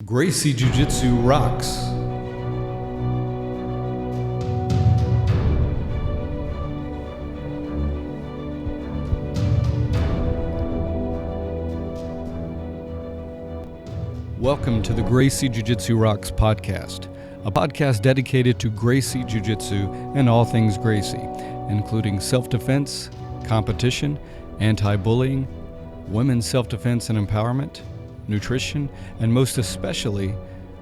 Gracie Jiu Jitsu rocks. Welcome to the Gracie Jiu Jitsu Rocks podcast, a podcast dedicated to Gracie Jiu Jitsu and all things Gracie, including self-defense, competition, anti-bullying, women's self-defense and empowerment, nutrition, and most especially,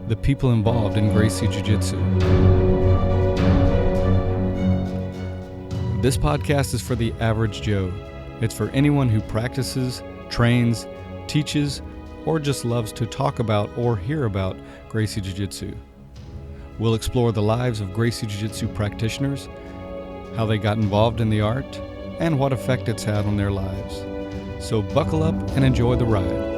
the people involved in Gracie Jiu Jitsu. This podcast is for the average Joe. It's for anyone who practices, trains, teaches, or just loves to talk about or hear about Gracie Jiu Jitsu. We'll explore the lives of Gracie Jiu Jitsu practitioners, how they got involved in the art, and what effect it's had on their lives. So buckle up and enjoy the ride.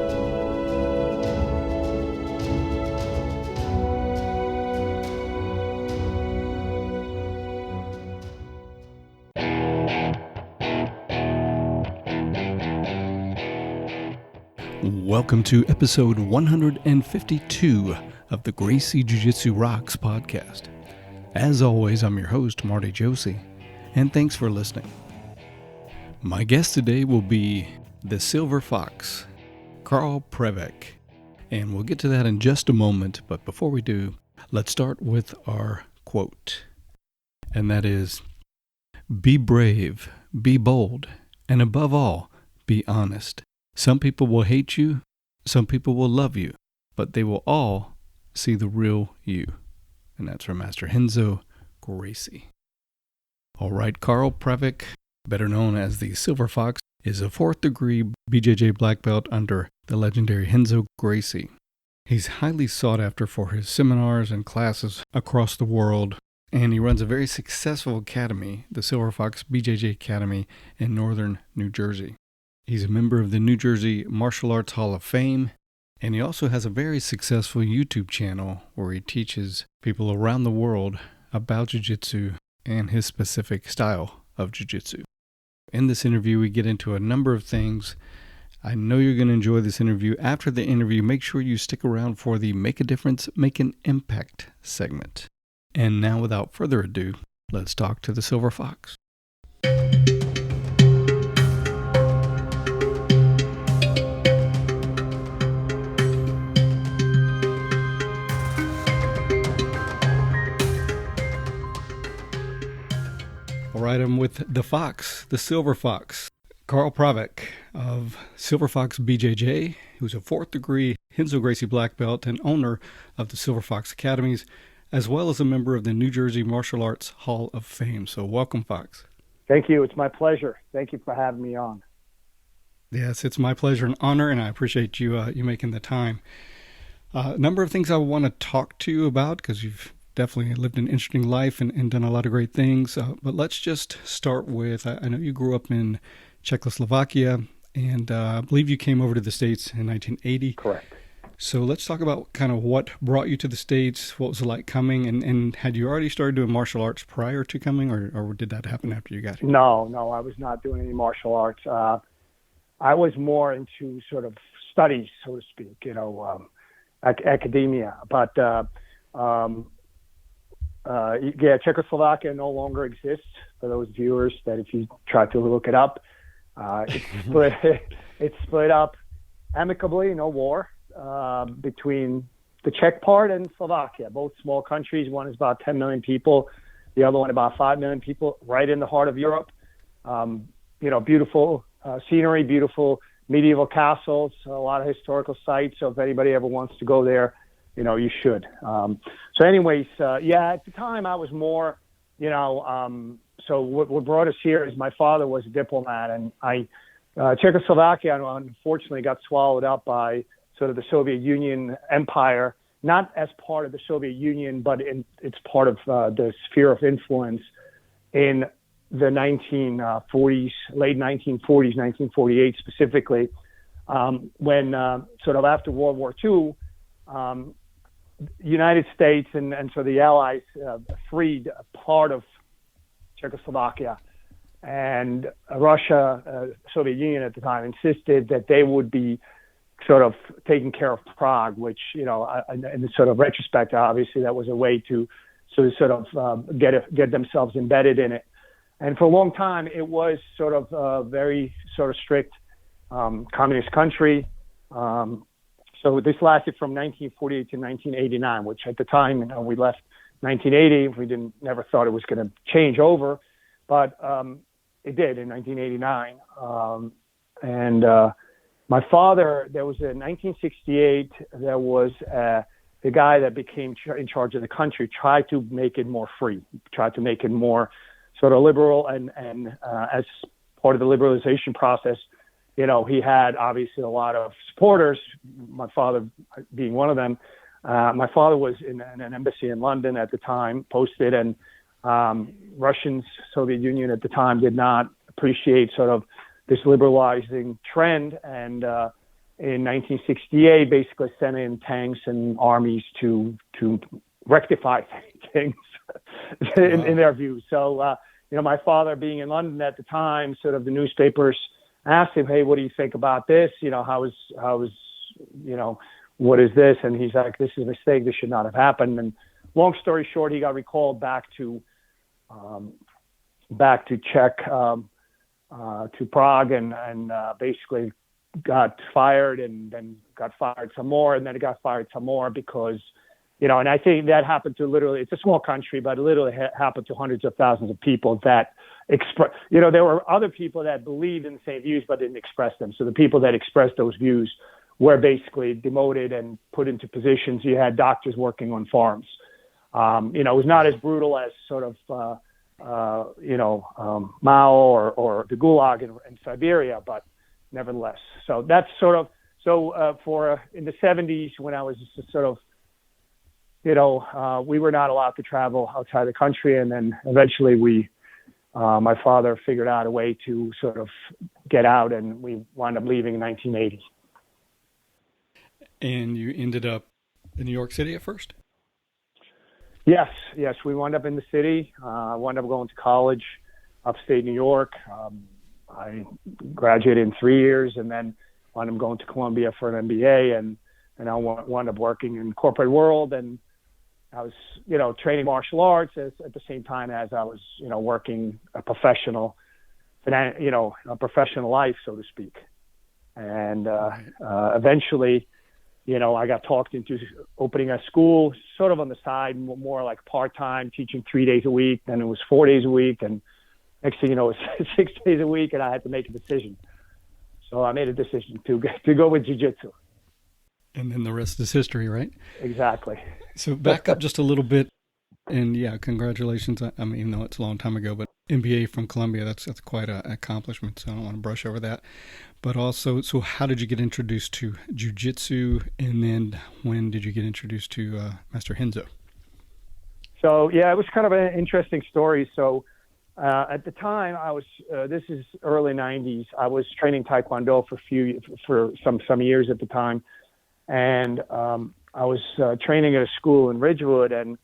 Welcome to episode 152 of the Gracie Jiu Jitsu Rocks podcast. As always, I'm your host, Marty Josie, and thanks for listening. My guest today will be the Silver Fox, Karel Pravec, and we'll get to that in just a moment, but before we do, let's start with our quote, and that is, "Be brave, be bold, and above all, be honest. Some people will hate you, some people will love you, but they will all see the real you." And that's from Master Renzo Gracie. All right, Karel Pravec, better known as the Silver Fox, is a 4th degree BJJ black belt under the legendary Renzo Gracie. He's highly sought after for his seminars and classes across the world, and he runs a very successful academy, the Silver Fox BJJ Academy in northern New Jersey. He's a member of the New Jersey Martial Arts Hall of Fame, and he also has a very successful YouTube channel where he teaches people around the world about Jiu-Jitsu and his specific style of Jiu-Jitsu. In this interview, we get into a number of things. I know you're going to enjoy this interview. After the interview, make sure you stick around for the Make a Difference, Make an Impact segment. And now, without further ado, let's talk to the Silver Fox. All right, I'm with the Fox, the Silver Fox, Karel Pravec of Silver Fox BJJ, who's a 4th degree Renzo Gracie black belt and owner of the Silver Fox Academies, as well as a member of the New Jersey Martial Arts Hall of Fame. So welcome, Fox. Thank you. It's my pleasure. Thank you for having me on. Yes, it's my pleasure and honor, and I appreciate you making the time. A number of things I want to talk to you about because you've definitely lived an interesting life and done a lot of great things. But let's just start with, I know you grew up in Czechoslovakia, and I believe you came over to the States in 1980. Correct. So let's talk about kind of what brought you to the States, what was it like coming, and had you already started doing martial arts prior to coming, or did that happen after you got here? No, I was not doing any martial arts. I was more into sort of studies, so to speak, academia. But Czechoslovakia no longer exists, for those viewers that if you try to look it up. It's split up amicably, no war, between the Czech part and Slovakia, both small countries. One is about 10 million people, the other one about 5 million people, right in the heart of Europe. Beautiful scenery, beautiful medieval castles, a lot of historical sites. So if anybody ever wants to go there, you should. So anyways, at the time I was more, so what brought us here is my father was a diplomat, and Czechoslovakia unfortunately got swallowed up by sort of the Soviet Union empire, not as part of the Soviet Union, but it's part of the sphere of influence in the 1940s, late 1940s, 1948 specifically, when sort of after World War II, United States and so the Allies freed a part of Czechoslovakia, and Russia, Soviet Union at the time, insisted that they would be sort of taking care of Prague, which, in the sort of retrospect, obviously that was a way to sort of get themselves embedded in it. And for a long time, it was sort of a very sort of strict communist country. So this lasted from 1948 to 1989, which at the time, we left 1980. We never thought it was going to change over, but it did in 1989. My father, there was in 1968, there was the guy that became in charge of the country, tried to make it more free, tried to make it more sort of liberal. And as part of the liberalization process, he had obviously a lot of supporters, my father being one of them. My father was in an embassy in London at the time, posted, and Russians, Soviet Union at the time, did not appreciate sort of this liberalizing trend, and in 1968 basically sent in tanks and armies to rectify things in their view. So my father being in London at the time, sort of the newspapers asked him, "Hey, what do you think about this? How is what is this?" And he's like, "This is a mistake. This should not have happened." And long story short, he got recalled back to Czech. To Prague and basically got fired, and then got fired some more, and then he got fired some more because, and I think that happened to literally, it's a small country, but it literally happened to hundreds of thousands of people that there were other people that believed in the same views but didn't express them. So the people that expressed those views were basically demoted and put into positions. You had doctors working on farms. It was not as brutal as sort of, Mao or the Gulag in Siberia, but nevertheless. So that's sort of, for in the 70s when I was just sort of, we were not allowed to travel outside the country. And then eventually my father figured out a way to sort of get out, and we wound up leaving in 1980. And you ended up in New York City at first? Yes, we wound up in the city. I wound up going to college, upstate New York. I graduated in 3 years, and then wound up going to Columbia for an MBA, and I wound up working in the corporate world. And I was, training martial arts at the same time as I was, working a professional life, so to speak. And eventually, I got talked into opening a school sort of on the side, more like part-time, teaching 3 days a week. Then it was 4 days a week. And next thing you know, it was 6 days a week, and I had to make a decision. So I made a decision to go with Jiu Jitsu. And then the rest is history, right? Exactly. So back up just a little bit. And yeah, congratulations. I mean, even though it's a long time ago, but MBA from Columbia, that's quite an accomplishment. So I don't want to brush over that. But also, so how did you get introduced to Jiu Jitsu? And then when did you get introduced to Master Renzo? So, yeah, it was kind of an interesting story. So at the time I was, this is early 90s, I was training Taekwondo for some years at the time. And I was training at a school in Ridgewood, and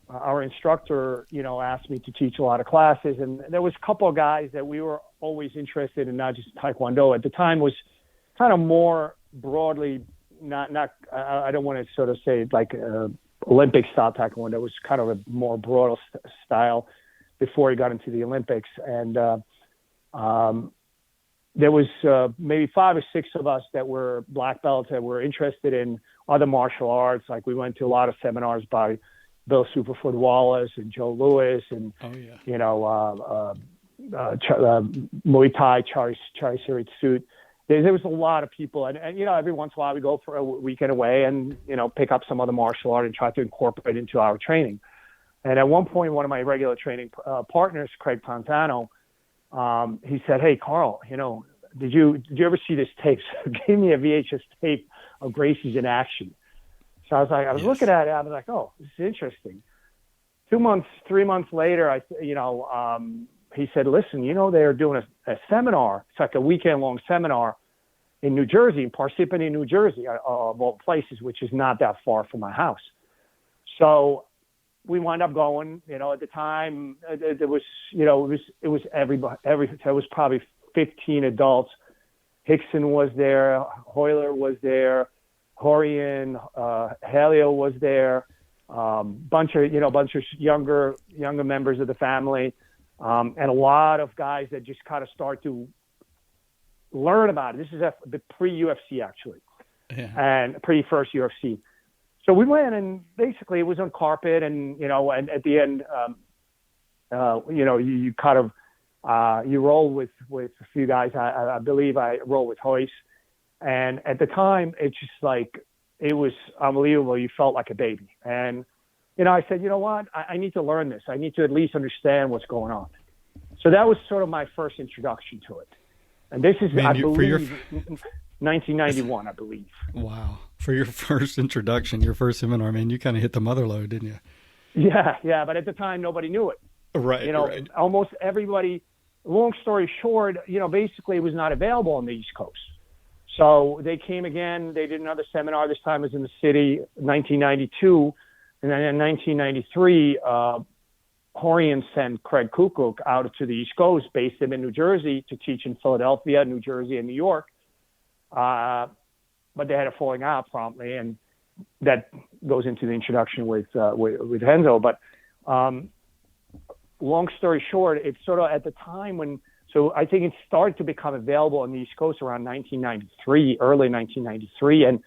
our instructor, asked me to teach a lot of classes. And there was a couple of guys that we were always interested in, not just Taekwondo. At the time was kind of more broadly, I don't want to sort of say like Olympic style Taekwondo. It was kind of a more broad style before he got into the Olympics. And there was maybe 5 or 6 of us that were black belts that were interested in other martial arts. Like we went to a lot of seminars by Bill Superfoot Wallace and Joe Louis and, Muay Thai, Chari Sirit. There was a lot of people. And, every once in a while we go for a weekend away and, pick up some other martial art and try to incorporate into our training. And at one point, one of my regular training partners, Craig Panzano, he said, "Hey, Karel, did you ever see this tape?" So he gave me a VHS tape of Gracie's in action. So I was looking at it. I was like, "Oh, this is interesting." 3 months later, he said, "Listen, they're doing a seminar. It's like a weekend-long seminar in New Jersey, in Parsippany, New Jersey, of all places, which is not that far from my house." So we wound up going. At the time, it was everybody. There was probably 15 adults Hickson was there, Hoyler was there, Horian, Helio was there, bunch of younger members of the family, and a lot of guys that just kind of start to learn about it. This is the pre-UFC actually, and pre-first UFC. So we went, and basically it was on carpet, and and at the end, you kind of you roll with a few guys. I believe I roll with Hoist. And at the time, it's just like, it was unbelievable. You felt like a baby. And, I said, you know what? I need to learn this. I need to at least understand what's going on. So that was sort of my first introduction to it. And this is, I believe, 1991, I believe. Wow. For your first introduction, your first seminar, man, you kind of hit the mother lode, didn't you? Yeah. But at the time, nobody knew it. Right. Right. Almost everybody, long story short, basically it was not available on the East Coast. So they came again. They did another seminar. This time it was in the city, 1992. And then in 1993, Horian sent Craig Kukuk out to the East Coast, based him in New Jersey, to teach in Philadelphia, New Jersey, and New York. But they had a falling out promptly, and that goes into the introduction with Renzo. But long story short, it's sort of at the time when. So I think it started to become available on the East Coast around 1993, early 1993. And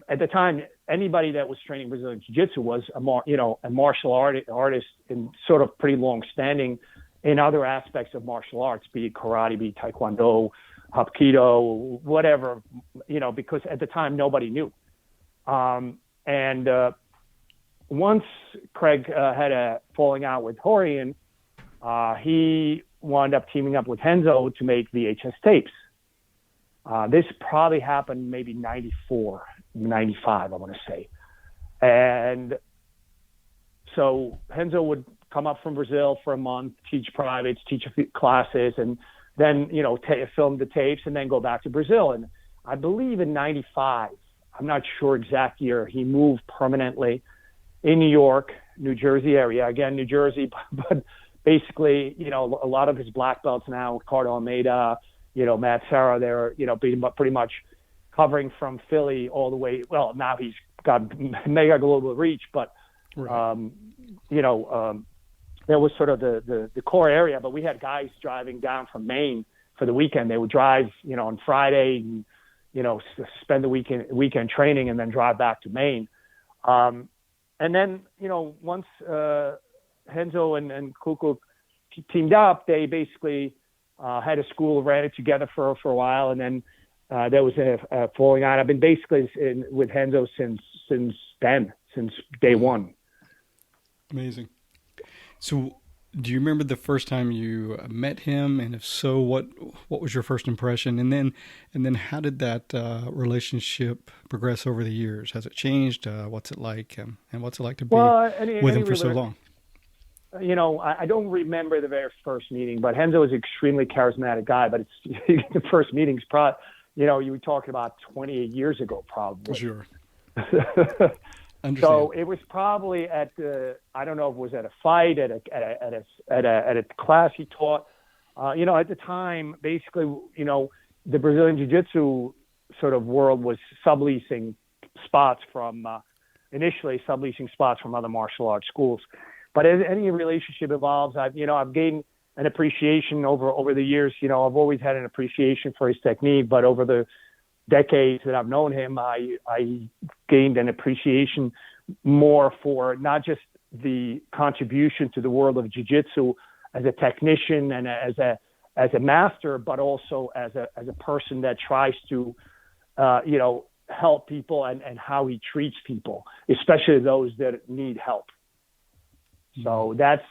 at the time, anybody that was training Brazilian Jiu-Jitsu was a martial artist and sort of pretty long-standing in other aspects of martial arts, be it karate, be it taekwondo, hapkido, whatever, because at the time nobody knew. And once Craig had a falling out with Horian, he wound up teaming up with Renzo to make VHS tapes. This probably happened maybe 94, 95, I want to say. And so Renzo would come up from Brazil for a month, teach privates, teach a few classes, and then, film the tapes and then go back to Brazil. And I believe in 95, I'm not sure exact year, he moved permanently in New York, New Jersey area. Again, New Jersey, but basically, a lot of his black belts now, Ricardo Almeida, Matt Serra, they're, pretty much covering from Philly all the way. Well, now he's got mega global reach, but, right. That was sort of the core area. But we had guys driving down from Maine for the weekend. They would drive, on Friday, and, spend the weekend training and then drive back to Maine. And then, once Renzo and Kukuk teamed up, they basically had a school, ran it together for a while, and then there was a falling out. I've been basically with Renzo since day one. Amazing. So, do you remember the first time you met him, and if so, what was your first impression? And then how did that relationship progress over the years? Has it changed? What's it like, and what's it like to be with him for so long? I don't remember the very first meeting, but Renzo is an extremely charismatic guy. But it's the first meeting's probably, you were talking about 28 years ago, probably. Sure. So it was probably I don't know if it was at a fight, at a class he taught. At the time, basically, the Brazilian Jiu-Jitsu sort of world was subleasing spots from other martial arts schools. But as any relationship evolves, I've gained an appreciation over the years. I've always had an appreciation for his technique, but over the decades that I've known him, I gained an appreciation more for not just the contribution to the world of jiu-jitsu as a technician and as a master, but also as a person that tries to, help people and how he treats people, especially those that need help. So that's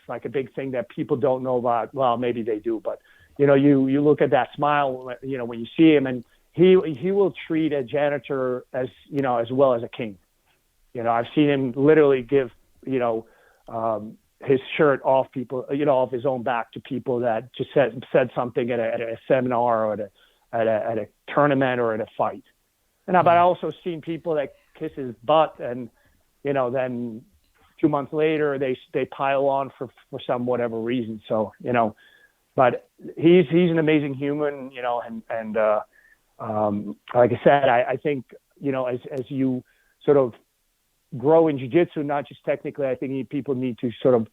like a big thing that people don't know about. Well, maybe they do, but you look at that smile, when you see him, and he will treat a janitor as well as a king. I've seen him literally give his shirt off people, off his own back to people that just said something at a seminar or at a tournament or at a fight. And I've also seen people that kiss his butt, and then 2 months later they pile on for some whatever reason. So but he's an amazing human, you know, and like I said, I think, you know, as you sort of grow in jiu-jitsu, not just technically, I think people need to sort of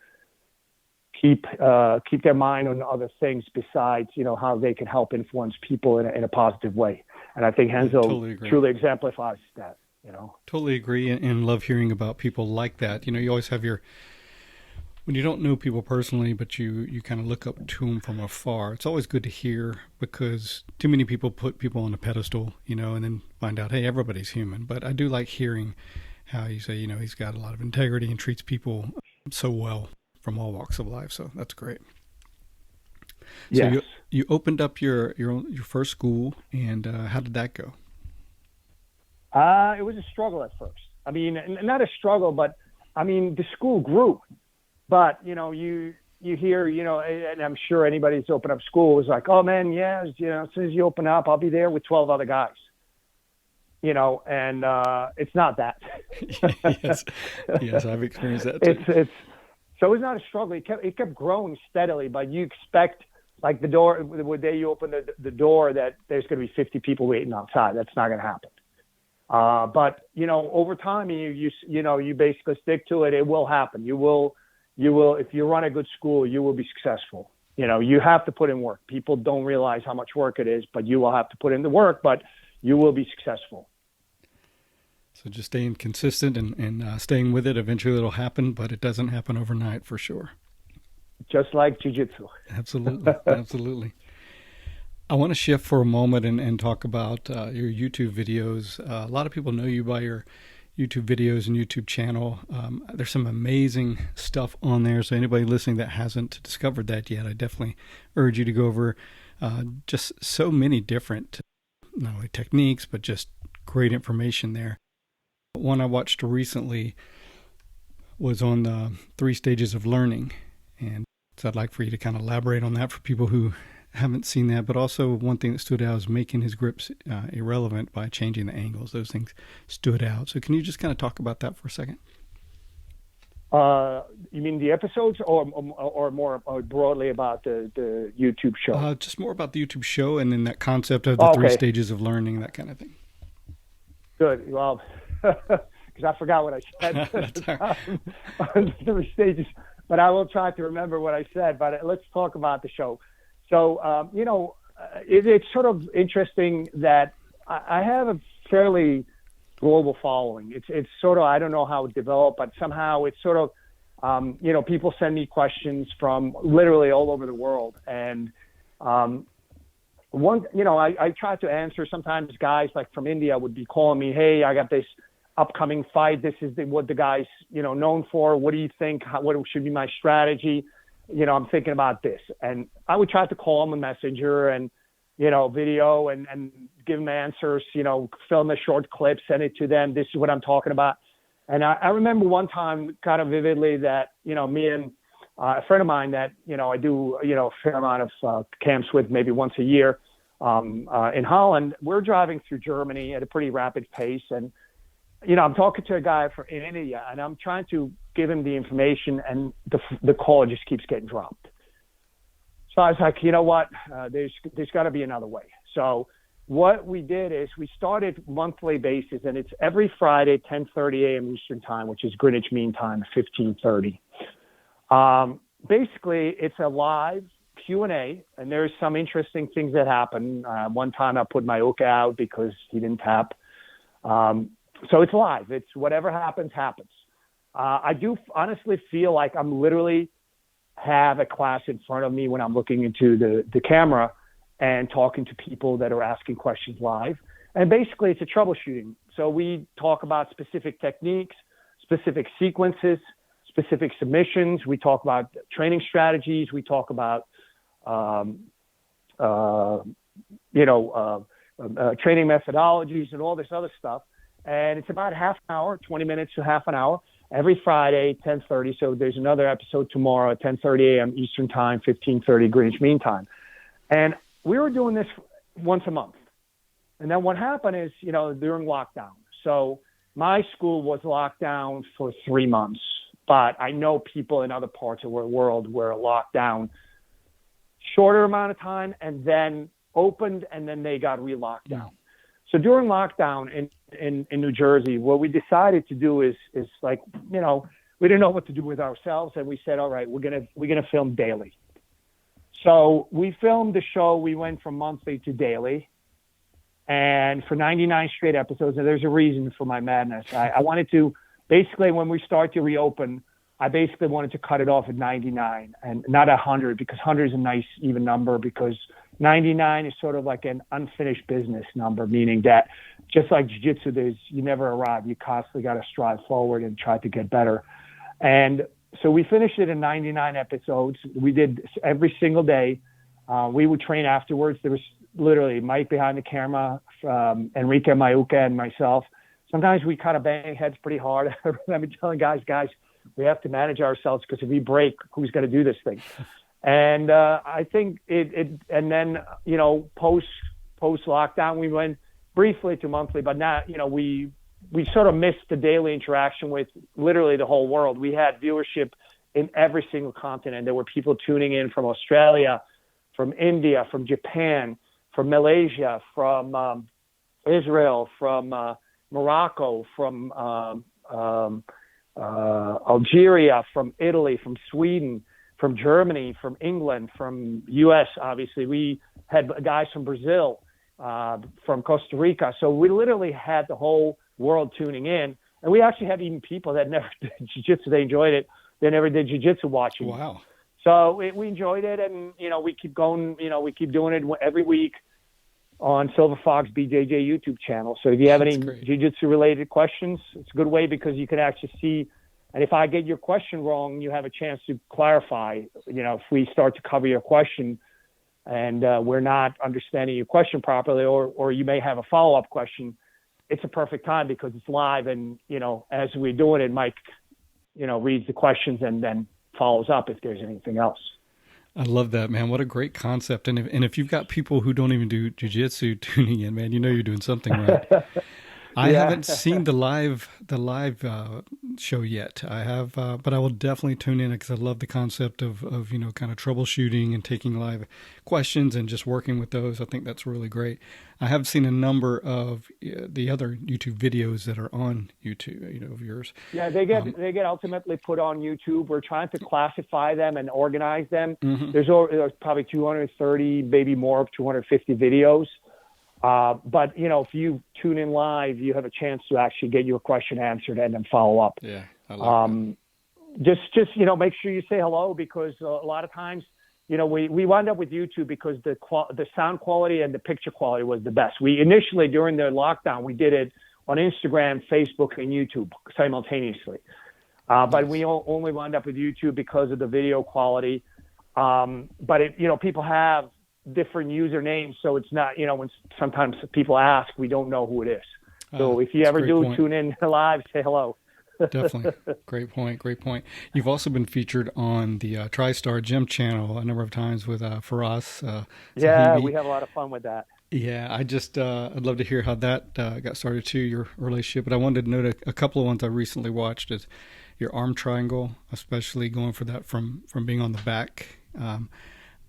keep their mind on other things besides, you know, how they can help influence people in a positive way. And I think Renzo truly exemplifies that, you know. Totally agree, and love hearing about people like that. You know, you always have when you don't know people personally, but you kind of look up to them from afar, it's always good to hear, because too many people put people on a pedestal, you know, and then find out, hey, everybody's human. But I do like hearing how you say, you know, he's got a lot of integrity and treats people so well from all walks of life. So that's great. Yes. So you opened up your first school, and how did that go? It was a struggle at first. I mean, not a struggle, but I mean, the school grew. But, you know, you hear, you know, and I'm sure anybody that's opened up school was like, oh, man, yeah, you know, as soon as you open up, I'll be there with 12 other guys. You know, and it's not that. Yes, I've experienced that too. So it was not a struggle. It kept growing steadily, but you expect, like, the day you open the door, that there's going to be 50 people waiting outside. That's not going to happen. But, you know, over time, you know, you basically stick to it. It will happen. You will, if you run a good school, you will be successful. You know, you have to put in work. People don't realize how much work it is, but you will have to put in the work, but you will be successful. So just staying consistent and staying with it. Eventually it'll happen, but it doesn't happen overnight for sure. Just like jiu-jitsu. Absolutely. Absolutely. I want to shift for a moment and talk about your YouTube videos. A lot of people know you by your YouTube videos and YouTube channel. There's some amazing stuff on there. So anybody listening that hasn't discovered that yet, I definitely urge you to go over just so many different, not only techniques, but just great information there. One I watched recently was on the 3 stages of learning. And so I'd like for you to kind of elaborate on that for people who haven't seen that. But also one thing that stood out is making his grips irrelevant by changing the angles. Those things stood out. So can you just kind of talk about that for a second? You mean the episodes, or more broadly about the YouTube show? Just more about the YouTube show, and then that concept of the 3 stages of learning, that kind of thing. Good. Well, because I forgot what I said on the 3 stages, but I will try to remember what I said. But let's talk about the show. So, you know, it's sort of interesting that I have a fairly global following. It's sort of, I don't know how it developed, but somehow it's sort of, you know, people send me questions from literally all over the world. And you know, I try to answer. Sometimes guys like from India would be calling me, hey, I got this upcoming fight. This is what the guy's, you know, known for. What do you think? What should be my strategy? You know, I'm thinking about this. And I would try to call them a messenger and, you know, video and give them answers, you know, film a short clip, send it to them. This is what I'm talking about. And I remember one time kind of vividly that, you know, me and a friend of mine that, you know, I do, you know, a fair amount of camps with maybe once a year in Holland, we're driving through Germany at a pretty rapid pace. And, you know, I'm talking to a guy in India, and I'm trying to give him the information, and the call just keeps getting dropped. So I was like, you know what, there's got to be another way. So what we did is we started monthly basis, and it's every Friday, 10:30 a.m. Eastern time, which is Greenwich Mean Time, 15:30. Basically, it's a live Q&A, and there's some interesting things that happen. One time I put my hook out because he didn't tap. So it's live. It's whatever happens, happens. I do honestly feel like I'm literally have a class in front of me when I'm looking into the camera and talking to people that are asking questions live. And basically it's a troubleshooting. So we talk about specific techniques, specific sequences, specific submissions. We talk about training strategies. We talk about, training methodologies and all this other stuff. And it's about half an hour, 20 minutes to half an hour, every Friday, 10:30. So there's another episode tomorrow at 10:30 a.m. Eastern Time, 15:30 Greenwich Mean Time. And we were doing this once a month. And then what happened is, you know, during lockdown. So my school was locked down for 3 months, but I know people in other parts of the world were locked down shorter amount of time and then opened, and then they got re-locked down. So during lockdown in New Jersey, what we decided to do is like, you know, we didn't know what to do with ourselves, and we said, all right, we're gonna film daily. So we filmed the show. We went from monthly to daily, and for 99 straight episodes. And there's a reason for my madness. I wanted to basically, when we start to reopen, I basically wanted to cut it off at 99 and not 100, because 100 is a nice even number, because 99 is sort of like an unfinished business number, meaning that just like jiu-jitsu, you never arrive. You constantly got to strive forward and try to get better. And so we finished it in 99 episodes. We did every single day. We would train afterwards. There was literally Mike behind the camera, Enrique Mayuca, and myself. Sometimes we kind of bang heads pretty hard. I remember telling guys, we have to manage ourselves, because if we break, who's going to do this thing? And I think and then, you know, post lockdown, we went briefly to monthly, but now, you know, we sort of missed the daily interaction with literally the whole world. We had viewership in every single continent. There were people tuning in from Australia, from India, from Japan, from Malaysia, from Israel, from Morocco, from Algeria, from Italy, from Sweden, from Germany, from England, from U.S. Obviously, we had guys from Brazil, from Costa Rica. So we literally had the whole world tuning in, and we actually had even people that never did jiu-jitsu. They enjoyed it. They never did jiu-jitsu watching. Wow. So we enjoyed it, and, you know, we keep going. You know, we keep doing it every week on Silver Fox BJJ YouTube channel. So if you have any jiu-jitsu related questions, it's a good way, because you can actually see. And if I get your question wrong, you have a chance to clarify. You know, if we start to cover your question and we're not understanding your question properly, or you may have a follow-up question, it's a perfect time, because it's live. And, you know, as we're doing it, Mike, you know, reads the questions and then follows up if there's anything else. I love that, man. What a great concept. And if you've got people who don't even do jiu-jitsu tuning in, man, you know you're doing something right. I haven't seen the live show yet. I have, but I will definitely tune in, because I love the concept of, you know, kind of troubleshooting and taking live questions and just working with those. I think that's really great. I have seen a number of the other YouTube videos that are on YouTube, you know, of yours. Yeah, they get ultimately put on YouTube. We're trying to classify them and organize them. Mm-hmm. There's probably 230, maybe more, 250 videos. But, you know, if you tune in live, you have a chance to actually get your question answered and then follow up. Yeah, I like that. Just, you know, make sure you say hello, because a lot of times, you know, we wound up with YouTube because the sound quality and the picture quality was the best. We initially, during the lockdown, we did it on Instagram, Facebook, and YouTube simultaneously. But we only wound up with YouTube because of the video quality. But you know, people have different usernames, so it's not, you know, when sometimes people ask, we don't know who it is. So if you ever do tune in live, say hello. Definitely. Great point. You've also been featured on the TriStar Gym channel a number of times with Firas Zahabi. We have a lot of fun with that. Yeah, I'd love to hear how that got started too, your relationship. But I wanted to note a couple of ones I recently watched is your arm triangle, especially going for that from being on the back.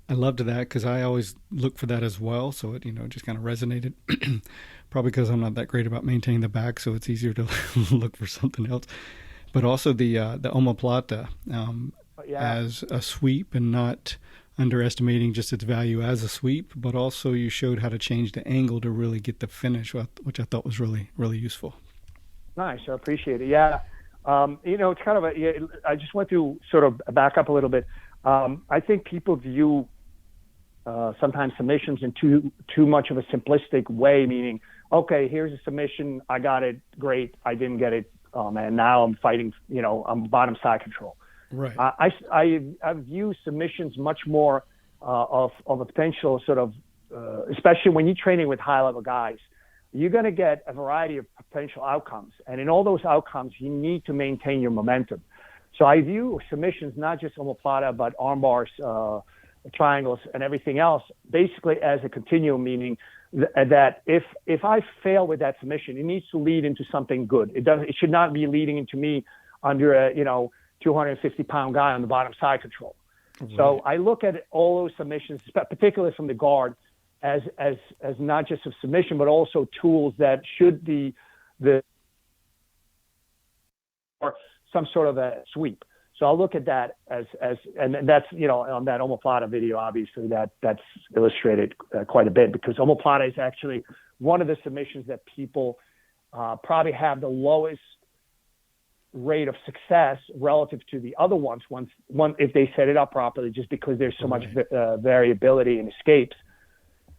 I loved that, because I always look for that as well. So it, you know, just kind of resonated. Probably because I'm not that great about maintaining the back, so it's easier to look for something else. But also the omoplata as a sweep, and not underestimating just its value as a sweep, but also you showed how to change the angle to really get the finish, which I thought was really, really useful. Nice. I appreciate it. Yeah. You know, it's kind of I just want to sort of back up a little bit. I think people view sometimes submissions in too much of a simplistic way, meaning, okay, here's a submission, I got it, great, I didn't get it, oh man, now I'm fighting, you know, I'm bottom side control. Right. I view submissions much more of a potential sort of, especially when you're training with high level guys, you're going to get a variety of potential outcomes, and in all those outcomes, you need to maintain your momentum. So I view submissions, not just omoplata, but arm bars, triangles, and everything else, basically as a continuum, meaning that if I fail with that submission, it needs to lead into something good. It should not be leading into me under a 250-pound guy on the bottom side control. Right. So I look at all those submissions, particularly from the guard, as not just a submission, but also tools that should be or some sort of a sweep. So I'll look at that and that's, on that omoplata video, obviously that's illustrated quite a bit, because omoplata is actually one of the submissions that people probably have the lowest rate of success relative to the other ones if they set it up properly, just because there's so much variability in escapes.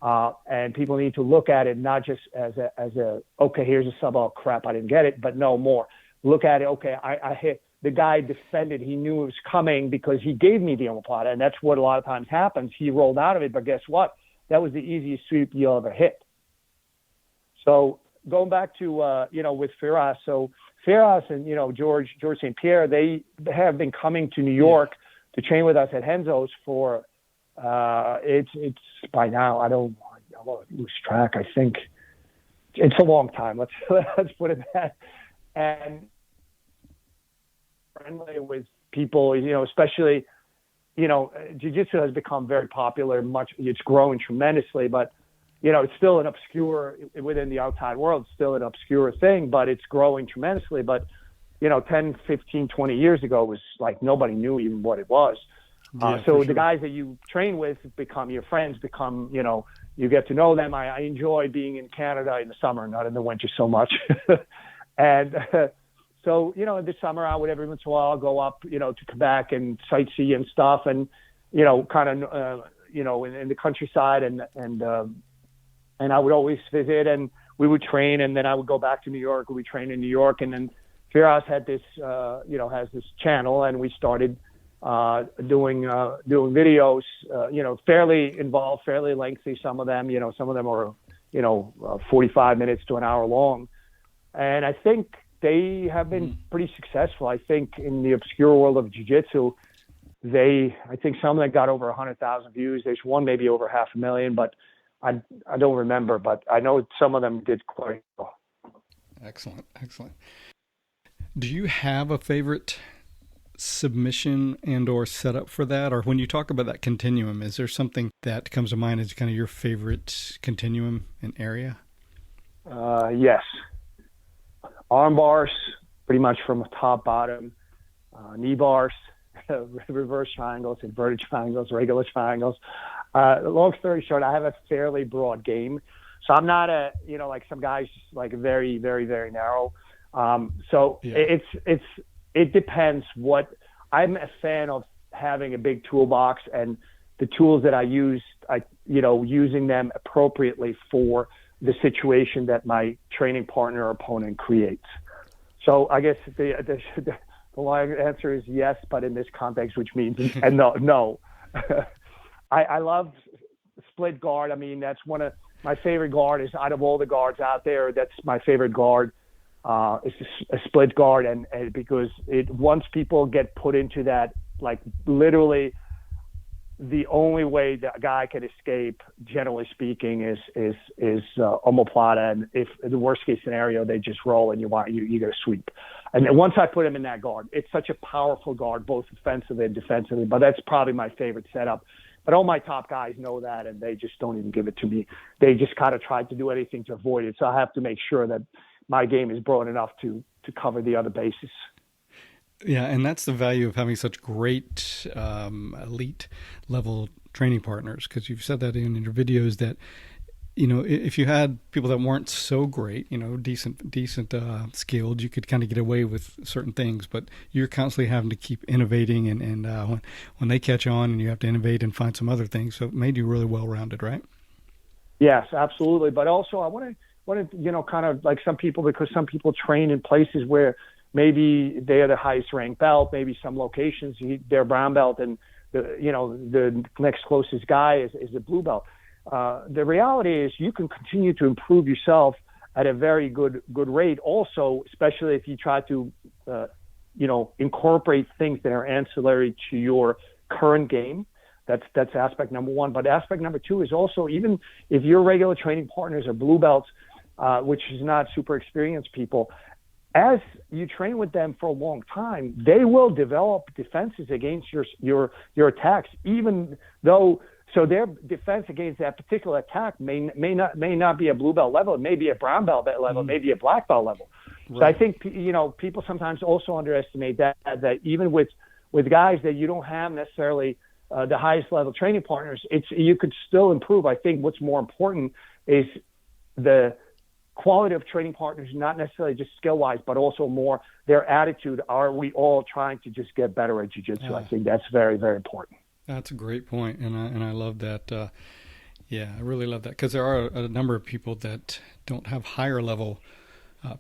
And people need to look at it not just as a okay, here's a sub, oh crap, I didn't get it, but no more. Look at it, okay, I hit, the guy defended, he knew it was coming because he gave me the omoplata, and that's what a lot of times happens. He rolled out of it, but guess what? That was the easiest sweep you'll ever hit. So going back to, with Firas, so Firas and, George St. Pierre, they have been coming to New York to train with us at Renzo's for, it's by now, I don't lose track. I think it's a long time. Let's put it that. And friendly with people, especially, jiu-jitsu has become very popular. It's growing tremendously, but it's still an obscure within the outside world. It's still an obscure thing, but it's growing tremendously. But 10, 15, 20 years ago, it was like nobody knew even what it was. So the guys that you train with become your friends. You get to know them. I enjoy being in Canada in the summer, not in the winter so much. And so, in the summer, I would every once in a while go up, to Quebec and sightsee and stuff, and kind of, in the countryside, and I would always visit, and we would train, and then I would go back to New York. We would train in New York, and then Firas had this, has this channel, and we started doing videos, fairly involved, fairly lengthy. Some of them, are, 45 minutes to an hour long. And I think they have been pretty successful. I think in the obscure world of jiu-jitsu, I think some of them got over 100,000 views. There's one maybe over 500,000, but I don't remember. But I know some of them did quite well. Excellent. Do you have a favorite submission and or setup for that? Or when you talk about that continuum, is there something that comes to mind as kind of your favorite continuum and area? Yes. Arm bars, pretty much from top, bottom, knee bars, reverse triangles, inverted triangles, regular triangles. Long story short, I have a fairly broad game. So I'm not like some guys, like very, very, very narrow. It depends I'm a fan of having a big toolbox, and the tools that I use, using them appropriately for the situation that my training partner or opponent creates. So I guess the long answer is yes, but in this context, which means and no. I love split guard. I mean, that's one of my favorite guard is out of all the guards out there. That's my favorite guard. It's a split guard, and because once people get put into that, like literally the only way that a guy can escape, generally speaking, is omoplata. And if the worst case scenario, they just roll and you get a sweep. And then once I put him in that guard, it's such a powerful guard, both offensively and defensively. But that's probably my favorite setup. But all my top guys know that, and they just don't even give it to me. They just kind of try to do anything to avoid it. So I have to make sure that my game is broad enough to cover the other bases. Yeah, and that's the value of having such great elite level training partners, because you've said that in your videos that, if you had people that weren't so great, decent skilled, you could kind of get away with certain things, but you're constantly having to keep innovating, and when they catch on, and you have to innovate and find some other things, so it made you really well-rounded, right? Yes, absolutely. But also I want to, kind of like some people, because some people train in places where maybe they are the highest ranked belt, maybe some locations they're brown belt, and the next closest guy is a blue belt. The reality is you can continue to improve yourself at a very good rate. Also, especially if you try to, incorporate things that are ancillary to your current game. That's aspect number one. But aspect number two is also, even if your regular training partners are blue belts, which is not super experienced people, as you train with them for a long time, they will develop defenses against your attacks, even though. So their defense against that particular attack may not be a blue belt level. It may be a brown belt level. It may be a black belt level. Right. So I think, people sometimes also underestimate that even with guys that you don't have necessarily the highest level training partners, you could still improve. I think what's more important is the quality of training partners, not necessarily just skill-wise, but also more their attitude. Are we all trying to just get better at jiu-jitsu? I think that's very, very important. That's a great point, and I love that. I really love that, because there are a number of people that don't have higher level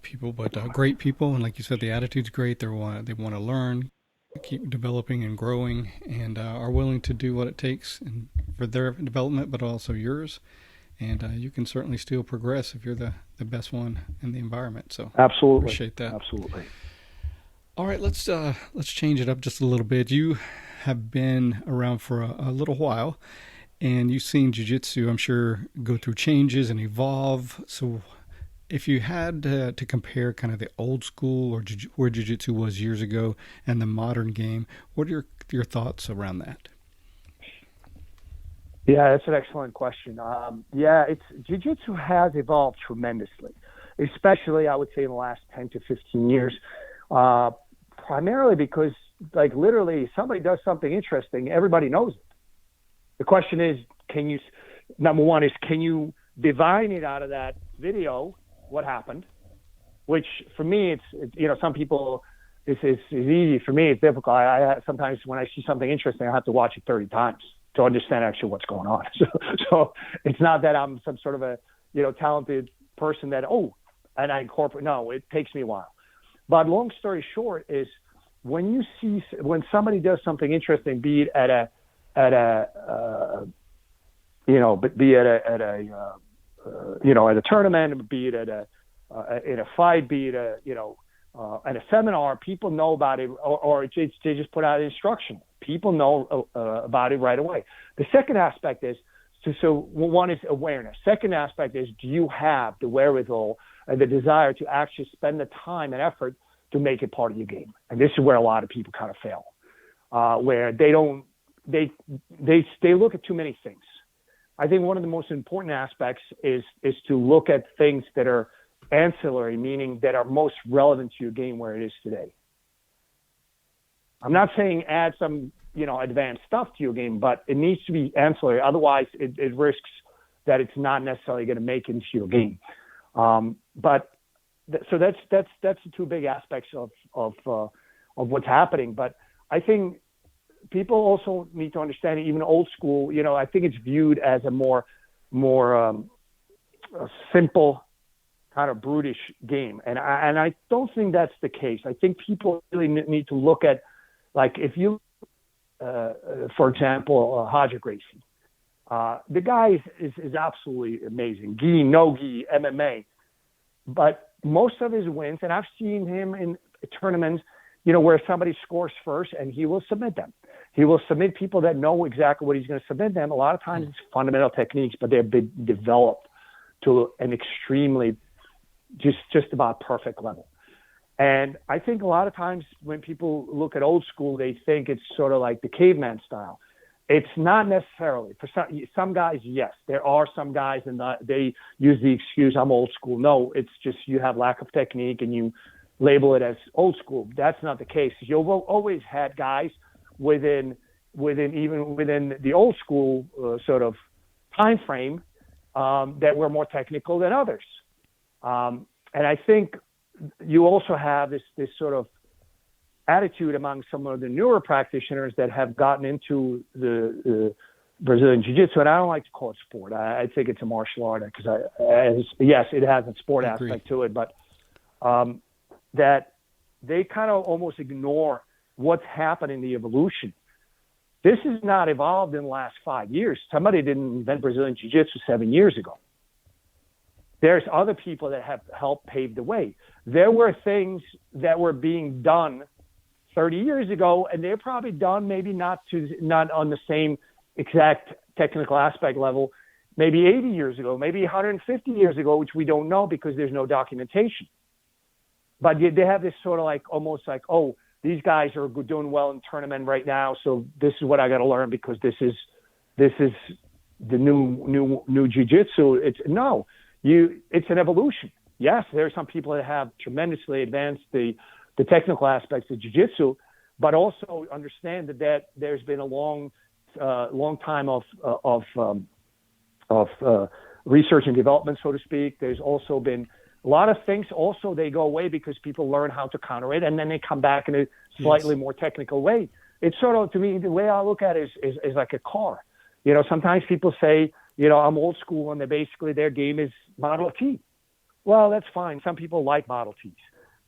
people, but great people, and like you said, the attitude's great. They want to learn, keep developing and growing, and are willing to do what it takes for their development, but also yours. And you can certainly still progress if you're the best one in the environment. So absolutely, appreciate that. Absolutely. All right, let's change it up just a little bit. You have been around for a little while, and you've seen jiu-jitsu, I'm sure, go through changes and evolve. So if you had to compare kind of the old school or where jiu-jitsu was years ago and the modern game, what are your thoughts around that? Yeah, that's an excellent question. Jiu-jitsu has evolved tremendously, especially, I would say, in the last 10 to 15 years, primarily because, like, literally, somebody does something interesting, everybody knows it. The question is, can you divine it out of that video, what happened? Which, for me, it's some people, it's easy. For me, it's difficult. I sometimes, when I see something interesting, I have to watch it 30 times to understand actually what's going on. So it's not that I'm some sort of a, talented person that, and I incorporate. No, it takes me a while. But long story short is, when somebody does something interesting, be it at a tournament, be it in a fight, be it at a seminar, people know about it, or they just put out instruction. People know about it right away. The second aspect is, so one is awareness. Second aspect is, do you have the wherewithal and the desire to actually spend the time and effort to make it part of your game? And this is where a lot of people kind of fail, where they look at too many things. I think one of the most important aspects is to look at things that are ancillary, meaning that are most relevant to your game where it is today. I'm not saying add some, advanced stuff to your game, but it needs to be ancillary. Otherwise, it risks that it's not necessarily going to make it into your game. So that's the two big aspects of what's happening. But I think people also need to understand, even old school, I think it's viewed as a more simple, kind of brutish game. And I don't think that's the case. I think people really need to look at, like, if you, for example, Renzo Gracie, the guy is absolutely amazing. Gi, no gi, MMA. But most of his wins, and I've seen him in tournaments, where somebody scores first and he will submit them. He will submit people that know exactly what he's going to submit them. A lot of times it's fundamental techniques, but they've been developed to an extremely just about perfect level. And I think a lot of times when people look at old school, they think it's sort of like the caveman style. It's not necessarily. For some guys, yes. There are some guys, and they use the excuse, I'm old school. No, it's just you have lack of technique and you label it as old school. That's not the case. You've always had guys within the old school sort of time frame that were more technical than others. And I think you also have this sort of attitude among some of the newer practitioners that have gotten into the Brazilian Jiu-Jitsu, and I don't like to call it sport. I think it's a martial art because yes, it has a sport aspect to it, but that they kind of almost ignore what's happened in the evolution. This is not evolved in the last 5 years. Somebody didn't invent Brazilian Jiu-Jitsu 7 years ago. There's other people that have helped pave the way. There were things that were being done 30 years ago, and they're probably done maybe not on the same exact technical aspect level, maybe 80 years ago, maybe 150 years ago, which we don't know because there's no documentation. but they have this sort of like, almost like, oh, these guys are doing well in tournament right now, so this is what I got to learn because this is the new jiu-jitsu. It's an evolution. Yes, there are some people that have tremendously advanced the technical aspects of jiu-jitsu, but also understand that there's been a long time of research and development, so to speak. There's also been a lot of things. Also, they go away because people learn how to counter it, and then they come back in a slightly more technical way. It's sort of, to me, the way I look at it is like a car. You know, sometimes people say, you know, I'm old school, and basically their game is Model T. Well, that's fine. Some people like Model Ts,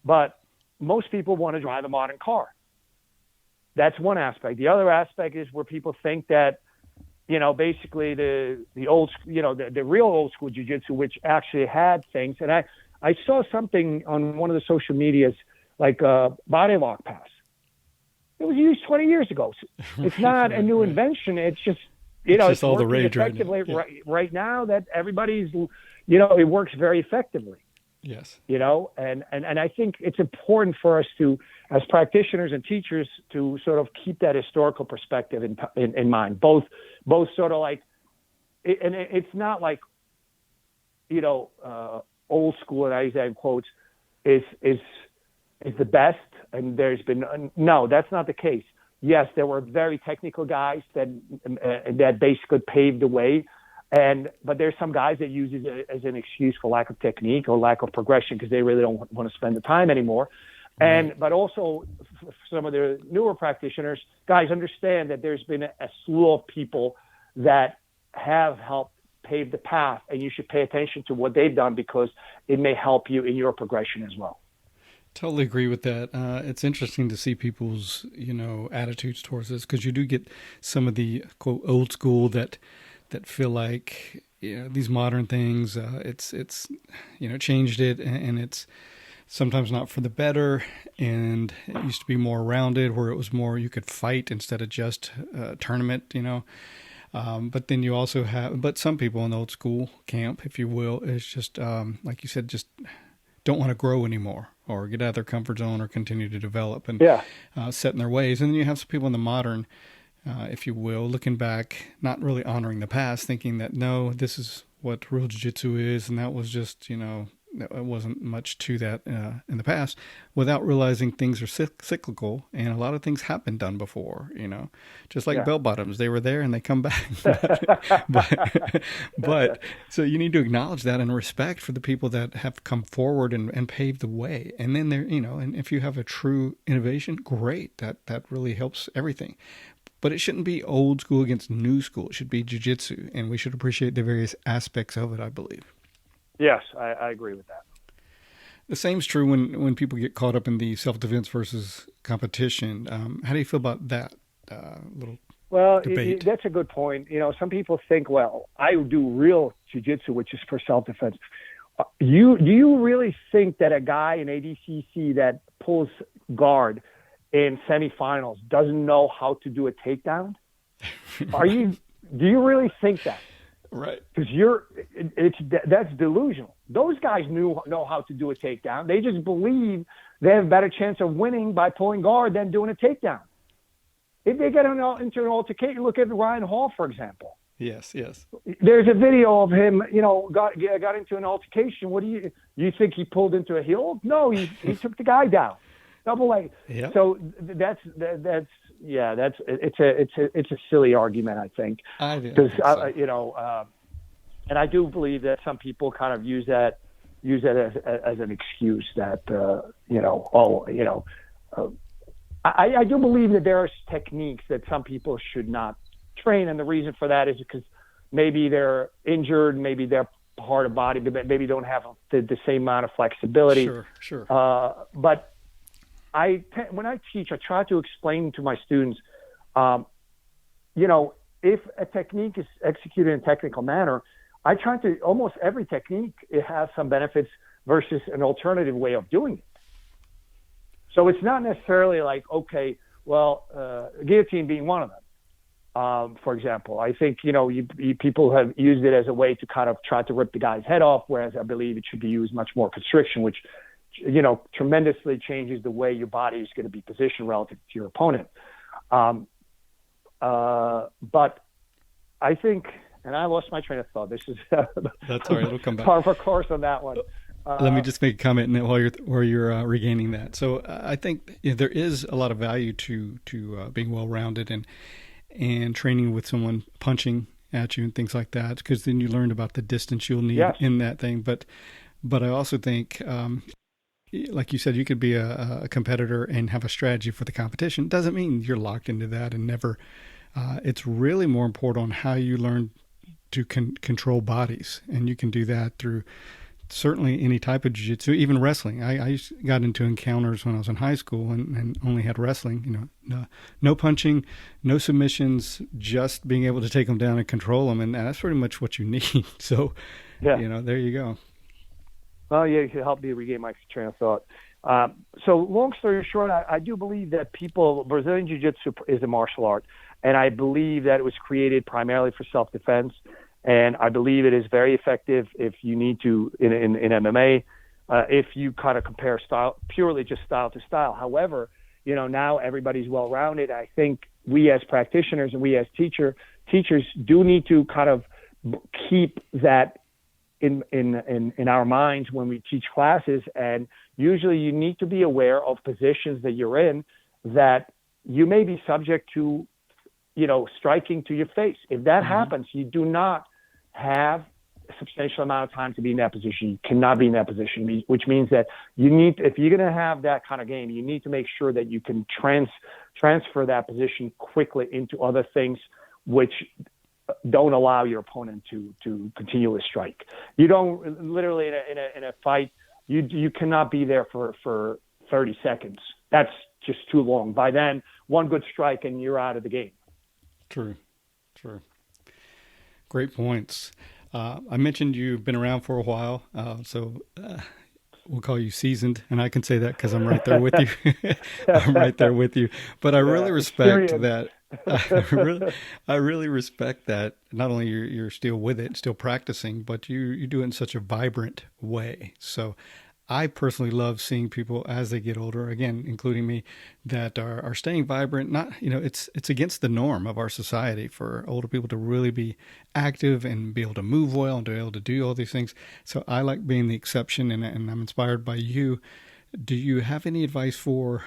but most people want to drive a modern car. That's one aspect. The other aspect is where people think that, you know, basically the old, you know, the real old school jiu-jitsu, which actually had things. And I saw something on one of the social medias, like body lock pass. It was used 20 years ago. It's not a new invention. It's just, you know, it's all the rage effectively right now that everybody's, you know, it works very effectively. Yes. You know, and I think it's important for us to, as practitioners and teachers, to sort of keep that historical perspective in mind. Both sort of like, and it's not like, you know, old school, and I use that in quotes, is the best. And there's been no, that's not the case. Yes, there were very technical guys that basically paved the way. But there's some guys that use it as an excuse for lack of technique or lack of progression because they really don't want to spend the time anymore. But also some of the newer practitioners, guys, understand that there's been a slew of people that have helped pave the path, and you should pay attention to what they've done because it may help you in your progression as well. Totally agree with that. It's interesting to see people's, you know, attitudes towards this because you do get some of the quote old school that feel like, you know, these modern things, it's you know, changed it and it's sometimes not for the better. And it used to be more rounded where it was more, you could fight instead of just tournament, you know. But then you also but some people in the old school camp, if you will, is just, like you said, just don't want to grow anymore or get out of their comfort zone or continue to develop and set in their ways. And then you have some people in the modern, if you will, looking back, not really honoring the past, thinking that, no, this is what real jiu-jitsu is. And that was just, you know, it wasn't much to that in the past, without realizing things are cyclical and a lot of things have been done before, you know, just like bell bottoms, they were there and they come back. but so you need to acknowledge that and respect for the people that have come forward and paved the way. And then there, you know, and if you have a true innovation, great, that really helps everything. But it shouldn't be old school against new school. It should be jiu-jitsu, and we should appreciate the various aspects of it, I believe. Yes, I agree with that. The same is true when people get caught up in the self-defense versus competition. How do you feel about that little debate? That's a good point. You know, some people think, well, I do real jiu-jitsu, which is for self-defense. Do you really think that a guy in ADCC that pulls guard in semifinals doesn't know how to do a takedown? Do you really think that? Right. Because that's delusional. Those guys know how to do a takedown. They just believe they have a better chance of winning by pulling guard than doing a takedown. If they get into an altercation, look at Ryan Hall, for example. Yes. There's a video of him, you know, got into an altercation. What do you think he pulled into a heel? No, he took the guy down. Double leg. Yep. So it's a silly argument, I think. I do. Because you know, and I do believe that some people kind of use that as an excuse that you know, I do believe that there are techniques that some people should not train, and the reason for that is because maybe they're injured, maybe they're part of body, but maybe don't have the same amount of flexibility. Sure. But when I teach, I try to explain to my students, you know, if a technique is executed in a technical manner, I try to, almost every technique, it has some benefits versus an alternative way of doing it. So it's not necessarily like, okay, well, guillotine being one of them. For example, I think, you know, people have used it as a way to kind of try to rip the guy's head off, whereas I believe it should be used much more constriction, which tremendously changes the way your body is going to be positioned relative to your opponent. But I think, and I lost my train of thought. This is that's all right. It'll come back. Par for course on that one. Let me just make a comment while you're regaining that. So I think there is a lot of value to being well-rounded and training with someone punching at you and things like that, because then you learn about the distance you'll need in that thing. But I also think, like you said, you could be a competitor and have a strategy for the competition. Doesn't mean you're locked into that and never. It's really more important on how you learn to control bodies, and you can do that through certainly any type of jiu-jitsu, even wrestling. I got into encounters when I was in high school and only had wrestling, no punching, no submissions, just being able to take them down and control them. And that's pretty much what you need. So, there you go. Well, yeah, you helped me regain my train of thought. So long story short, I do believe that Brazilian Jiu-Jitsu is a martial art, and I believe that it was created primarily for self-defense. And I believe it is very effective if you need to in MMA, if you kind of compare style, purely just style to style. However, now everybody's well-rounded. I think we as practitioners and we as teachers do need to kind of keep that in our minds when we teach classes. And usually you need to be aware of positions that you're in that you may be subject to, striking to your face. If that happens, you do not have a substantial amount of time to be in that position. You cannot be in that position, which means that if you're going to have that kind of game, you need to make sure that you can transfer that position quickly into other things which don't allow your opponent to continually strike. You don't literally in a fight, you cannot be there for 30 seconds. That's just too long. By then, one good strike and you're out of the game. True. Great points. I mentioned you've been around for a while, so we'll call you seasoned, and I can say that because I'm right there with you. I'm right there with you. But I really respect that. I really respect that. Not only you're still with it, still practicing, but you do it in such a vibrant way. So I personally love seeing people as they get older, again, including me, that are staying vibrant. Not, it's against the norm of our society for older people to really be active and be able to move well and to be able to do all these things. So I like being the exception, and I'm inspired by you. Do you have any advice for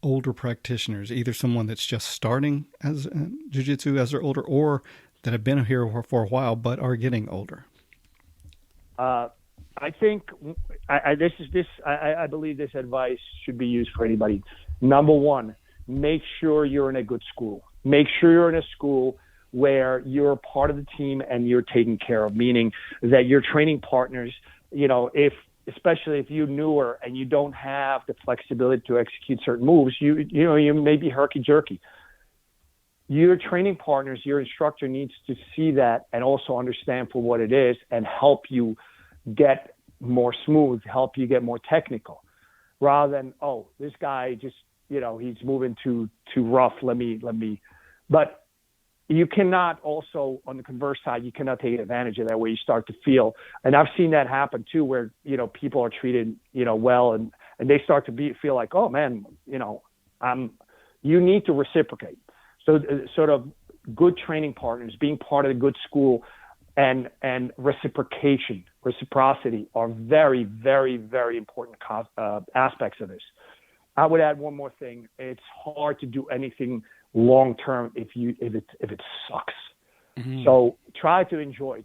older practitioners, either someone that's just starting as jiu-jitsu as they're older, or that have been here for a while but are getting older? I think I believe this advice should be used for anybody. Number one, make sure you're in a good school. Make sure you're in a school where you're part of the team and you're taken care of, meaning that your training partners, especially if you're newer and you don't have the flexibility to execute certain moves, you may be herky-jerky. Your training partners, your instructor needs to see that and also understand for what it is and help you get more smooth, help you get more technical, rather than, this guy just, he's moving too rough. Let me. But you cannot also, on the converse side, you cannot take advantage of that, where you start to feel, and I've seen that happen too, where, people are treated, well, and they start to feel like, oh man, you need to reciprocate. So sort of good training partners, being part of a good school, and reciprocity are very, very, very important aspects of this. I would add one more thing. It's hard to do anything long term if it sucks. Mm-hmm. So try to enjoy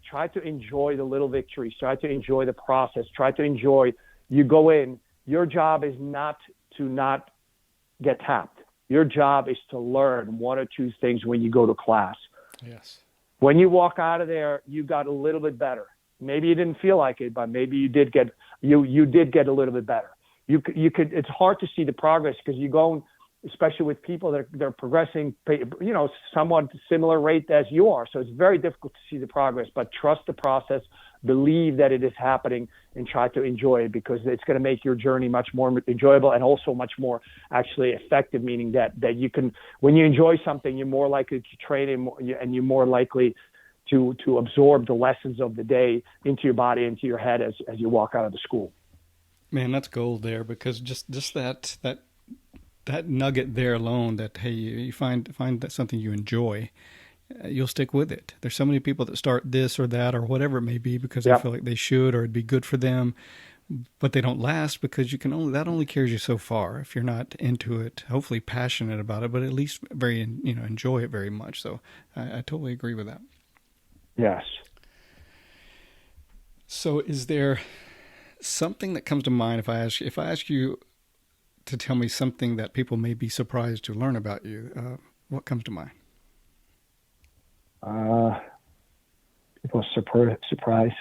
the little victories. Try to enjoy the process. Try to enjoy. You go in. Your job is not to not get tapped. Your job is to learn one or two things when you go to class. Yes. When you walk out of there, you got a little bit better. Maybe you didn't feel like it, but maybe you did get a little bit better. You could. It's hard to see the progress because you go, especially with people that they're progressing, somewhat similar rate as you are. So it's very difficult to see the progress. But trust the process, believe that it is happening, and try to enjoy it, because it's going to make your journey much more enjoyable and also much more actually effective. Meaning that you can, when you enjoy something, you're more likely to train and you're more likely to absorb the lessons of the day into your body, into your head as you walk out of the school. Man, that's gold there, because just that nugget there alone, that hey, you find that something you enjoy, you'll stick with it. There's so many people that start this or that or whatever it may be because they feel like they should or it'd be good for them, but they don't last because that only carries you so far if you're not into it, hopefully passionate about it, but at least enjoy it very much. So I totally agree with that. Yes. So is there something that comes to mind if I ask you to tell me something that people may be surprised to learn about you? What comes to mind? People are surprised.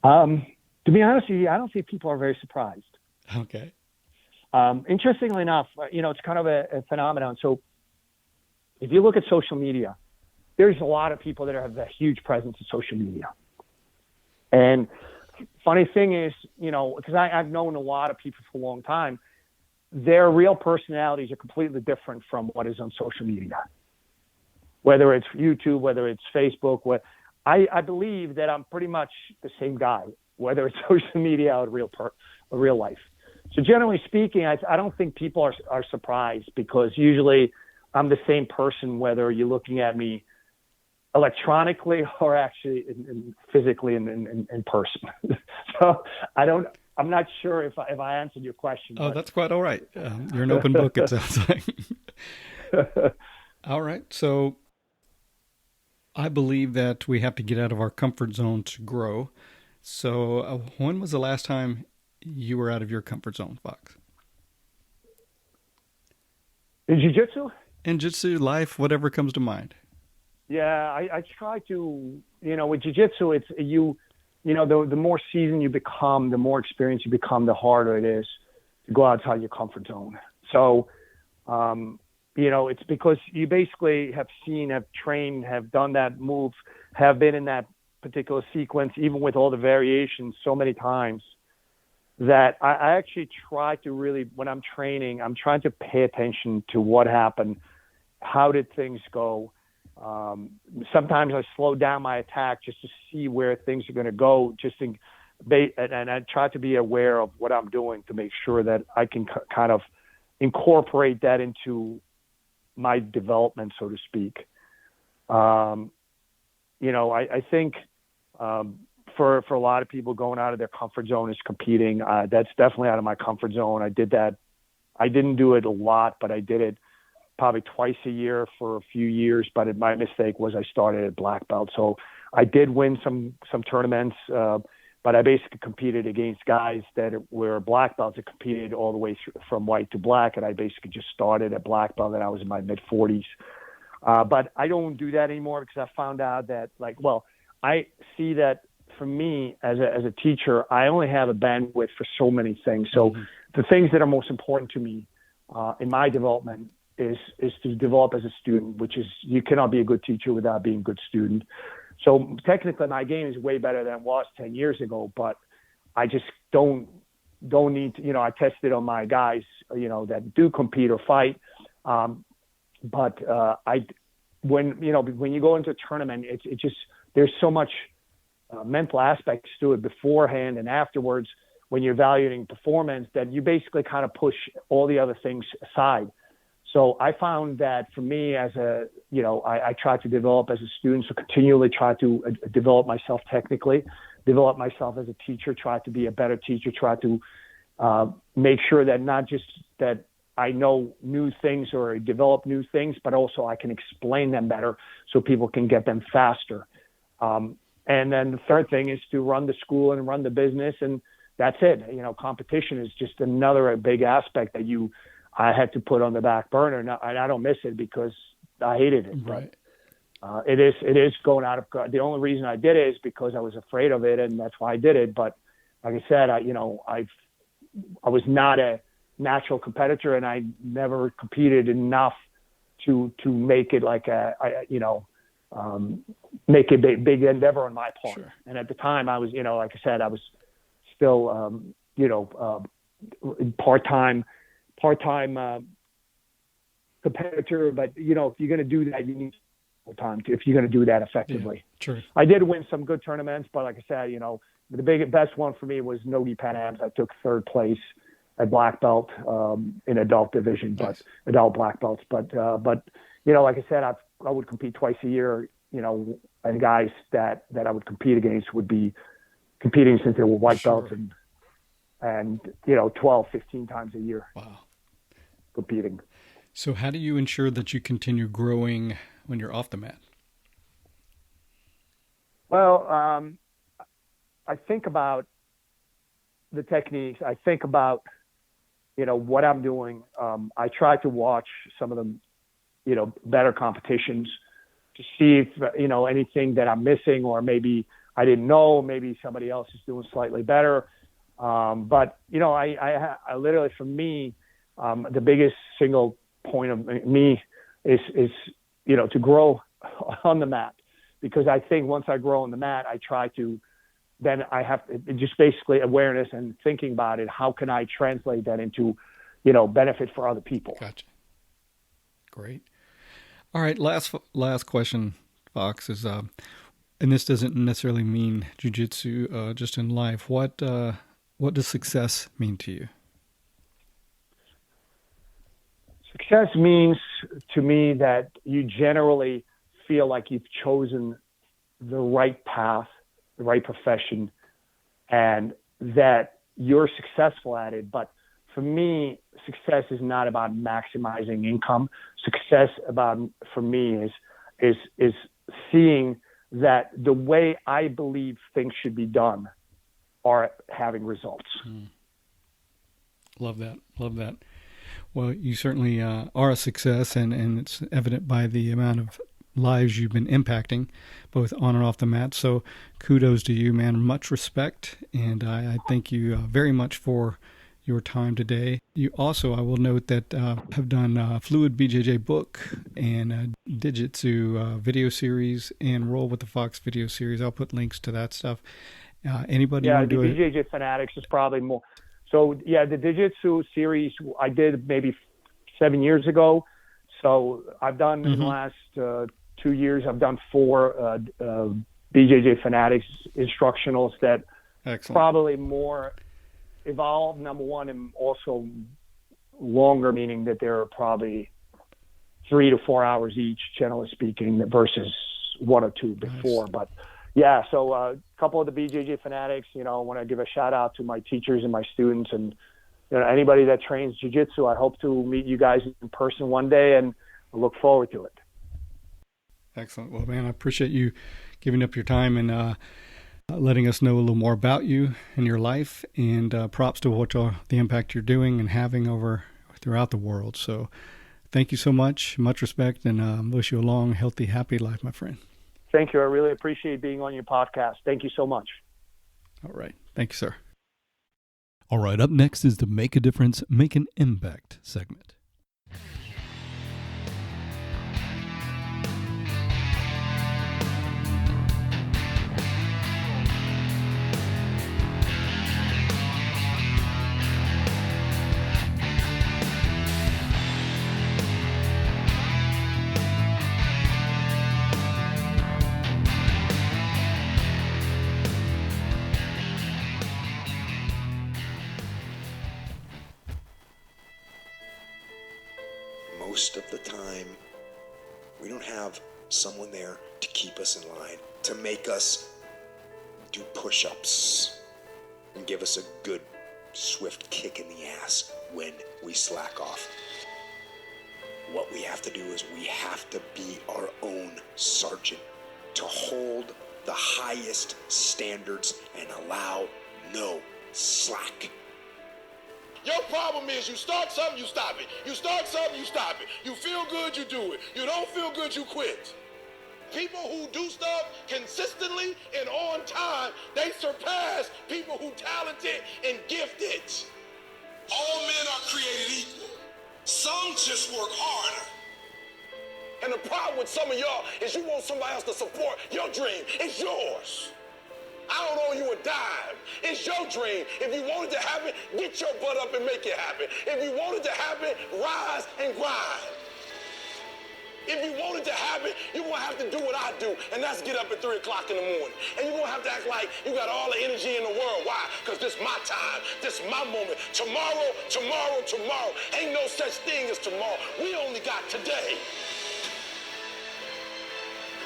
To be honest with you, I don't think people are very surprised. Okay. Interestingly enough, it's kind of a phenomenon. So if you look at social media, there's a lot of people that have a huge presence in social media. And funny thing is, because I've known a lot of people for a long time, their real personalities are completely different from what is on social media. Whether it's YouTube, whether it's Facebook, I believe that I'm pretty much the same guy, whether it's social media or real life. So generally speaking, I don't think people are surprised, because usually I'm the same person, whether you're looking at me electronically or actually physically in person. So I'm not sure if I answered your question. Oh, that's quite all right. You're an open book, it sounds like. All right. So I believe that we have to get out of our comfort zone to grow. So when was the last time you were out of your comfort zone, Fox? In jiu-jitsu? In jiu-jitsu, life, whatever comes to mind. Yeah, I try to, with jiu-jitsu, it's the more seasoned you become, the more experienced you become, the harder it is to go outside your comfort zone. So, it's because you basically have seen, have trained, have done that move, have been in that particular sequence, even with all the variations so many times, that I actually try to really, when I'm training, I'm trying to pay attention to what happened, how did things go. Sometimes I slow down my attack just to see where things are going to go, and I try to be aware of what I'm doing to make sure that I can kind of incorporate that into my development, so to speak. I think for a lot of people, going out of their comfort zone is competing. That's definitely out of my comfort zone. I did that. I didn't do it a lot, but I did it probably twice a year for a few years. But my mistake was I started at black belt. So I did win some tournaments, but I basically competed against guys that were black belts that competed all the way through, from white to black. And I basically just started at black belt and I was in my mid-40s. But I don't do that anymore, because I found out that, I see that for me as a teacher, I only have a bandwidth for so many things. So the things that are most important to me in my development is to develop as a student, which is, you cannot be a good teacher without being a good student. So technically my game is way better than it was 10 years ago, but I just don't need to, I tested on my guys, that do compete or fight. When you go into a tournament, it just, there's so much mental aspects to it beforehand and afterwards when you're evaluating performance that you basically kind of push all the other things aside. So I found that for me I try to develop as a student, so continually try to develop myself technically, develop myself as a teacher, try to be a better teacher, try to make sure that not just that I know new things or develop new things, but also I can explain them better so people can get them faster. And then the third thing is to run the school and run the business, and that's it. Competition is just another big aspect that I had to put on the back burner. Now, I don't miss it because I hated it. Right. But it is going out of. The only reason I did it is because I was afraid of it, and that's why I did it. But like I said, I was not a natural competitor, and I never competed enough to make it like make a big endeavor on my part. Sure. And at the time I was, like I said, I was still, part-time competitor, but if you're going to do that, you need time to, if you're going to do that effectively. Yeah, true. I did win some good tournaments, but like I said, the best one for me was Nogi Pan Ams. I took third place at black belt in adult division, but adult black belts. But like I said, I would compete twice a year. And guys that I would compete against would be competing since they were white belts and 12, 15 times a year. Wow. Competing. So how do you ensure that you continue growing when you're off the mat? Well, I think about the techniques. I think about, what I'm doing. I try to watch some of the, better competitions to see if, anything that I'm missing, or maybe I didn't know, maybe somebody else is doing slightly better. But, I literally, for me, the biggest single point of me is, to grow on the mat, because I think once I grow on the mat, I try to, then I have just basically awareness and thinking about it. How can I translate that into, benefit for other people? Gotcha. Great. All right. Last question, Fox, is, and this doesn't necessarily mean jiu-jitsu, just in life. What does success mean to you? Success means to me that you generally feel like you've chosen the right path, the right profession, and that you're successful at it. But for me, success is not about maximizing income. Success for me is seeing that the way I believe things should be done are having results. Love that. Love that. Well, you certainly are a success, and it's evident by the amount of lives you've been impacting, both on and off the mat. So kudos to you, man. Much respect, and I thank you very much for your time today. You also, I will note that have done Fluid BJJ book and Jiu-Jitsu video series and Roll with the Fox video series. I'll put links to that stuff. Anybody want to do it? BJJ Fanatics is probably more. So yeah, the Jiu-Jitsu series I did maybe 7 years ago. So I've done in the last 2 years, I've done 4 BJJ Fanatics instructionals that probably more evolved, number one, and also longer, meaning that they're probably 3 to 4 hours each, generally speaking, versus 1 or 2 before. Nice. But yeah, so a couple of the BJJ Fanatics, I want to give a shout out to my teachers and my students, and anybody that trains jiu-jitsu. I hope to meet you guys in person one day, and I look forward to it. Excellent. Well, man, I appreciate you giving up your time and letting us know a little more about you and your life, and props to the impact you're doing and having throughout the world. So thank you so much. Much respect, and wish you a long, healthy, happy life, my friend. Thank you. I really appreciate being on your podcast. Thank you so much. All right. Thank you, sir. All right. Up next is the Make a Difference, Make an Impact segment. Most of the time, we don't have someone there to keep us in line, to make us do push-ups and give us a good, swift kick in the ass when we slack off. What we have to do is we have to be our own sergeant, to hold the highest standards and allow no slack. Your problem is you start something, you stop it. You start something, you stop it. You feel good, you do it. You don't feel good, you quit. People who do stuff consistently and on time, they surpass people who talented and gifted. All men are created equal. Some just work harder. And the problem with some of y'all is you want somebody else to support your dream. It's yours. I don't owe you a dime. It's your dream. If you want it to happen, get your butt up and make it happen. If you want it to happen, rise and grind. If you want it to happen, you're going to have to do what I do, and that's get up at 3 o'clock in the morning. And you're going to have to act like you got all the energy in the world. Why? Because this is my time. This is my moment. Tomorrow. Ain't no such thing as tomorrow. We only got today.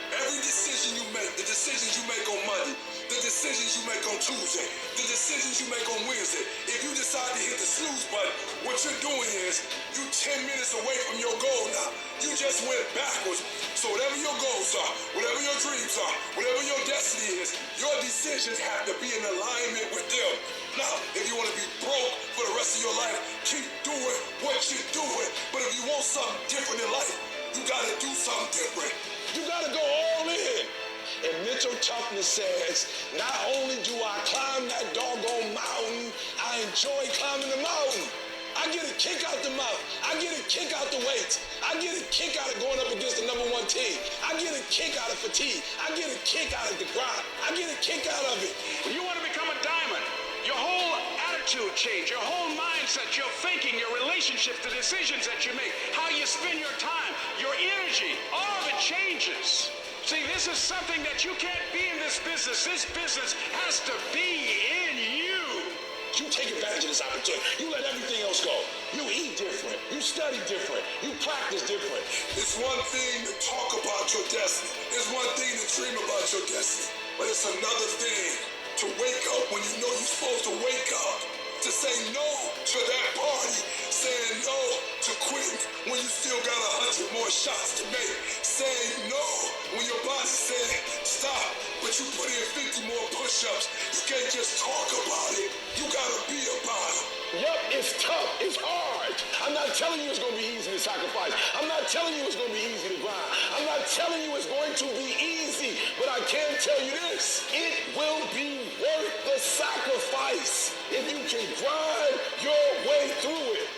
Every decision you make, the decisions you make on Monday, the decisions you make on Tuesday, the decisions you make on Wednesday, if you decide to hit the snooze button, what you're doing is you 10 minutes away from your goal now. You just went backwards. So whatever your goals are, whatever your dreams are, whatever your destiny is, your decisions have to be in alignment with them. Now, if you want to be broke for the rest of your life, keep doing what you're doing. But if you want something different in life, you got to do something different. You gotta go all in. And mental toughness says, not only do I climb that doggone mountain, I enjoy climbing the mountain. I get a kick out the mountain. I get a kick out the weights. I get a kick out of going up against the #1 team. I get a kick out of fatigue. I get a kick out of the grind. I get a kick out of it. When you want to become a diamond, your whole attitude change, your whole mindset, your thinking, your relationship, the decisions that you make, how you spend your time, your energy, all of it changes. See, this is something that you can't be in this business. This business has to be in you. You take advantage of this opportunity. You let everything else go. You eat different. You study different. You practice different. It's one thing to talk about your destiny. It's one thing to dream about your destiny. But it's another thing to wake up when you know you're supposed to wake up, to say no to that party, saying no to quitting when you still got 100 more shots to make, saying no when your boss said stop, but you put in 50 more push-ups. You can't just talk about it. You gotta be about it. Yup, it's tough. It's hard. I'm not telling you it's going to be easy to sacrifice. I'm not telling you it's going to be easy to grind. I'm not telling you it's going to be easy. But I can tell you this. It will be worth the sacrifice if you can grind your way through it.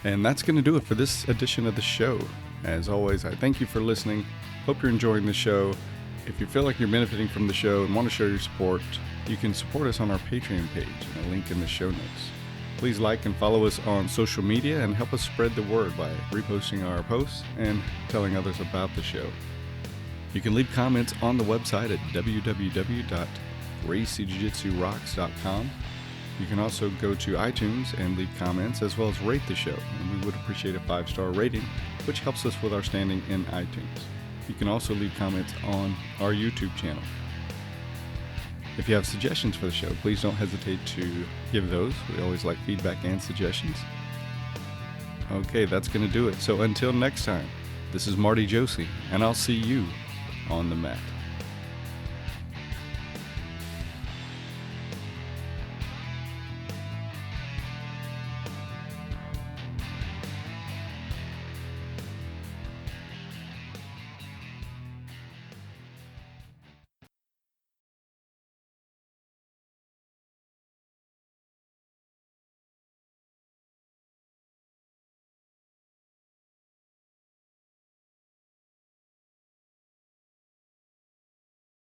And that's going to do it for this edition of the show. As always, I thank you for listening. Hope you're enjoying the show. If you feel like you're benefiting from the show and want to show your support, you can support us on our Patreon page, a link in the show notes. Please like and follow us on social media and help us spread the word by reposting our posts and telling others about the show. You can leave comments on the website at www.GracieJujitsuRocks.com. You can also go to iTunes and leave comments as well as rate the show, and we would appreciate a 5-star rating, which helps us with our standing in iTunes. You can also leave comments on our YouTube channel. If you have suggestions for the show, please don't hesitate to give those. We always like feedback and suggestions. Okay, that's going to do it. So until next time, this is Marty Josie, and I'll see you on the mat.